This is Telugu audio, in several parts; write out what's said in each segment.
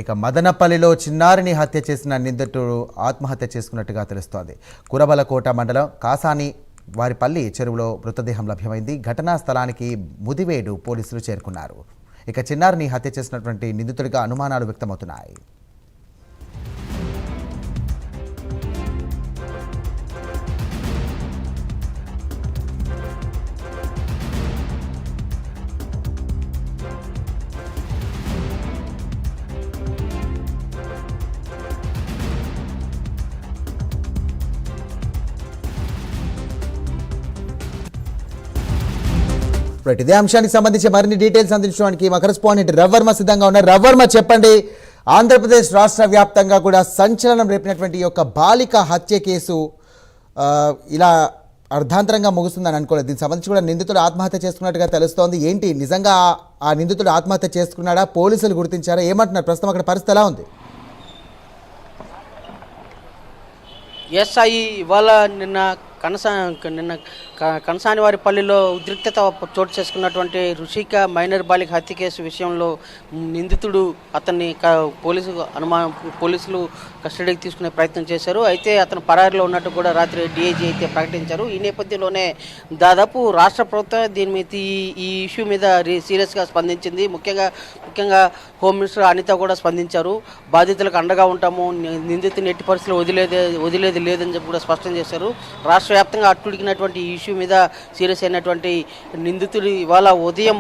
ఇక మదనపల్లిలో చిన్నారిని హత్య చేసిన నిందితుడు ఆత్మహత్య చేసుకున్నట్టుగా తెలుస్తోంది. కురబలకోట మండలం కాసాని వారిపల్లి చెరువులో మృతదేహం లభ్యమైంది. ఘటనా స్థలానికి ముదివేడు పోలీసులు చేరుకున్నారు. ఇక చిన్నారిని హత్య చేసినటువంటి నిందితుడిగా అనుమానాలు వ్యక్తమవుతున్నాయి. ఇదే అంశానికి సంబంధించి మరిన్ని డీటెయిల్స్ అందించడానికి మా కరెస్పాండెంట్ రవివర్మ సిద్ధంగా ఉన్నారు. రవివర్మ, చెప్పండి, ఆంధ్రప్రదేశ్ రాష్ట్ర వ్యాప్తంగా కూడా సంచలనం రేపినటువంటి యొక్క బాలిక హత్య కేసు ఇలా అర్ధాంతరంగా ముగుస్తుందని అనుకోలేదు. దీనికి సంబంధించి కూడా నిందితుడు ఆత్మహత్య చేసుకున్నట్టుగా తెలుస్తోంది. ఏంటి, నిజంగా ఆ నిందితుడు ఆత్మహత్య చేసుకున్నాడా? పోలీసులు గుర్తించారా? ఏమంటున్నారు? ప్రస్తుతం అక్కడ పరిస్థితి ఎలా ఉంది? ఎస్ఐ ఇవాళ నిన్న కనసాని వారి పల్లిలో ఉద్రిక్తత చోటు చేసుకున్నటువంటి రుషిక మైనర్ బాలిక హత్య కేసు విషయంలో నిందితుడు అతన్ని పోలీసులు కస్టడీకి తీసుకునే ప్రయత్నం చేశారు. అయితే అతను పరారీలో ఉన్నట్టు కూడా రాత్రి డిఐజీ అయితే ప్రకటించారు. ఈ నేపథ్యంలోనే దాదాపు రాష్ట్ర ప్రభుత్వం దీని మీద ఈ ఇష్యూ మీద సీరియస్గా స్పందించింది. ముఖ్యంగా హోమ్ మినిస్టర్ అనిత కూడా స్పందించారు. బాధితులకు అండగా ఉంటాము, నిందితుని ఎట్టి పరిస్థితుల్లో వదిలేది లేదని చెప్పి కూడా స్పష్టం చేశారు. రాష్ట్ర వ్యాప్తంగా అట్టుడికినటువంటి ఈ ఇష్యూ మీద సీరియస్ అయినటువంటి నిందితుడు ఇవాళ ఉదయం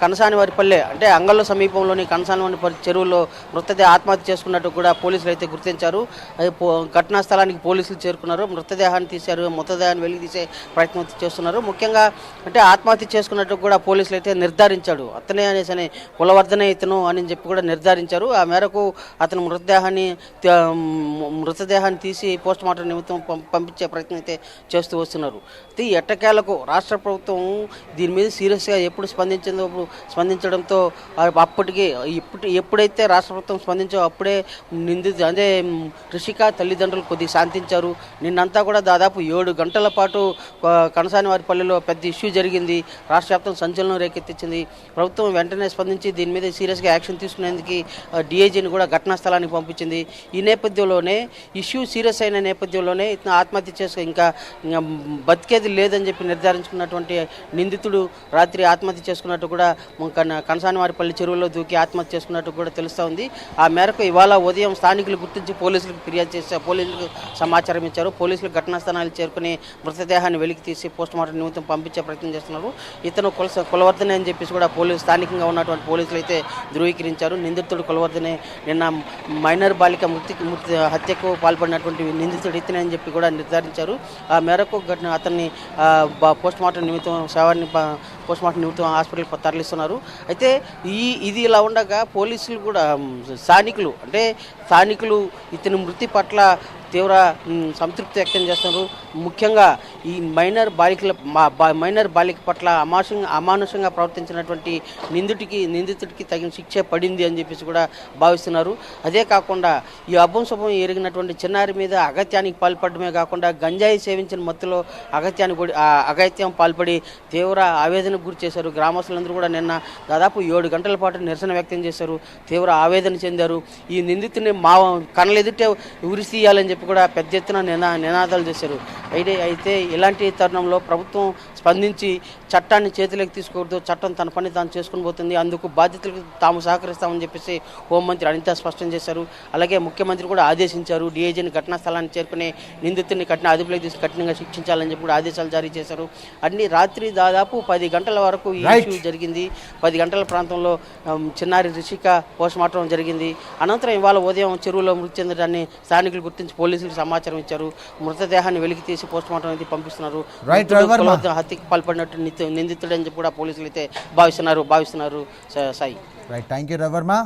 కనసాని వారిపల్లె అంటే అంగళ్ళ సమీపంలోని కనసాని వారి చెరువులో మృతదేహ ఆత్మహత్య చేసుకున్నట్టు కూడా పోలీసులు అయితే గుర్తించారు. అది ఘటనా స్థలానికి పోలీసులు చేరుకున్నారు. మృతదేహాన్ని వెలికి తీసే ప్రయత్నం చేస్తున్నారు. ముఖ్యంగా అంటే ఆత్మహత్య చేసుకున్నట్టు కూడా పోలీసులు అయితే నిర్ధారించాడు. అతనే అనేసి కులవర్ధనే ఇతను అని చెప్పి కూడా నిర్ధారించారు. ఆ మేరకు అతను మృతదేహాన్ని తీసి పోస్ట్ మార్టం నిమిత్తం పంపించే ప్రయత్నం అయితే చేస్తూ వస్తున్నారు. అయితే ఎట్టకేలకు రాష్ట్ర ప్రభుత్వం దీని మీద సీరియస్గా ఎప్పుడు స్పందించడంతో ఎప్పుడైతే రాష్ట్ర ప్రభుత్వం స్పందించో అప్పుడే అదే రుషిక తల్లిదండ్రులు కొద్దిగా శాంతించారు. నిన్నంతా కూడా దాదాపు 7 గంటల పాటు కనసాని వారి పల్లెలో పెద్ద ఇష్యూ జరిగింది. రాష్ట్ర వ్యాప్తం సంచలనం రేకెత్తించింది. ప్రభుత్వం వెంటనే స్పందించి దీని మీద సీరియస్గా యాక్షన్ తీసుకునేందుకు డిఐజీని కూడా ఘటనా స్థలానికి పంపించింది. ఈ నేపథ్యంలోనే ఇష్యూ సీరియస్ అయిన నేపథ్యంలోనే ఇతను ఆత్మహత్య చేసుకుని ఇంకా బతికేది లేదని చెప్పి నిర్ధారించుకున్నటువంటి నిందితుడు రాత్రి ఆత్మహత్య చేసుకున్నట్టు కూడా కనసాని వారిపల్లి చెరువులో దూకి ఆత్మహత్య చేసుకున్నట్టు కూడా తెలుస్తూ ఉంది. ఆ మేరకు ఇవాళ ఉదయం స్థానికులు గుర్తించి పోలీసులకు ఫిర్యాదు చేశారు. పోలీసులకు సమాచారం ఇచ్చారు. పోలీసులు ఘటనా స్థానాలు చేరుకుని మృతదేహాన్ని వెలికి తీసి పోస్ట్ మార్టం నిమిత్తం పంపించే ప్రయత్నం చేస్తున్నారు. ఇతను కులవర్ధనే అని చెప్పేసి కూడా స్థానికంగా ఉన్నటువంటి పోలీసులు అయితే ధృవీకరించారు. నిందితుడు కులవర్ధనే. నిన్న మైనర్ బాలిక హత్యకు పాల్పడినటువంటి నిందితుడు ఇతనే అని చెప్పి కూడా నిర్ధారించారు. ఆ మేరకు అతన్ని పోస్ట్ మార్టం నిమిత్తం హాస్పిటల్కి తరలిస్తున్నారు. అయితే ఇది ఇలా ఉండగా పోలీసులు కూడా స్థానికులు ఇతని మృతి పట్ల తీవ్ర సంతృప్తి వ్యక్తం చేస్తున్నారు. ముఖ్యంగా ఈ మైనర్ బాలిక పట్ల అమానుషంగా ప్రవర్తించినటువంటి నిందితుడికి తగిన శిక్ష పడింది అని చెప్పేసి కూడా భావిస్తున్నారు. అదే కాకుండా ఈ అభంశుభం ఎరిగినటువంటి చిన్నారి మీద అగత్యానికి పాల్పడమే కాకుండా గంజాయి సేవించిన మత్తులో అగత్యం పాల్పడి తీవ్ర ఆవేదనకు గురి చేశారు. గ్రామస్తులందరూ కూడా నిన్న దాదాపు 7 గంటల పాటు నిరసన వ్యక్తం చేశారు. తీవ్ర ఆవేదన చెందారు. ఈ నిందితుడిని కళ్ళెదుటే ఉరి తీయాలని కూడా పెద్ద ఎత్తున నినాదాలు చేశారు. అయితే ఇలాంటి తరుణంలో ప్రభుత్వం స్పందించి చట్టాన్ని చేతిలోకి తీసుకోకూడదు, చట్టం తన పని తాను చేసుకుని పోతుంది, అందుకు బాధ్యతలకు తాము సహకరిస్తామని చెప్పేసి హోంమంత్రి అనిత స్పష్టం చేశారు. అలాగే ముఖ్యమంత్రి కూడా ఆదేశించారు. డిఐజీని ఘటనా స్థలాన్ని చేరుకుని నిందితుడిని అదుపులోకి తీసి కఠినంగా శిక్షించాలని చెప్పి కూడా ఆదేశాలు జారీ చేశారు. రాత్రి దాదాపు 10 గంటల వరకు ఈ ఇష్యూ జరిగింది. 10 గంటల ప్రాంతంలో చిన్నారి రుషిక పోస్ట్ మార్టం జరిగింది. అనంతరం ఇవాళ ఉదయం చెరువులో మృతి చెందడాన్ని స్థానికులు గుర్తించి పోలీసులకు సమాచారం ఇచ్చారు. మృతదేహాన్ని వెలికి తీసి పోస్ట్ మార్టం అయితే పంపిస్తున్నారు. హత్యకు పాల్పడినట్టు నిందితుడని చెప్పి కూడా పోలీసులు అయితే భావిస్తున్నారు. Sai, thank you Ravi Varma.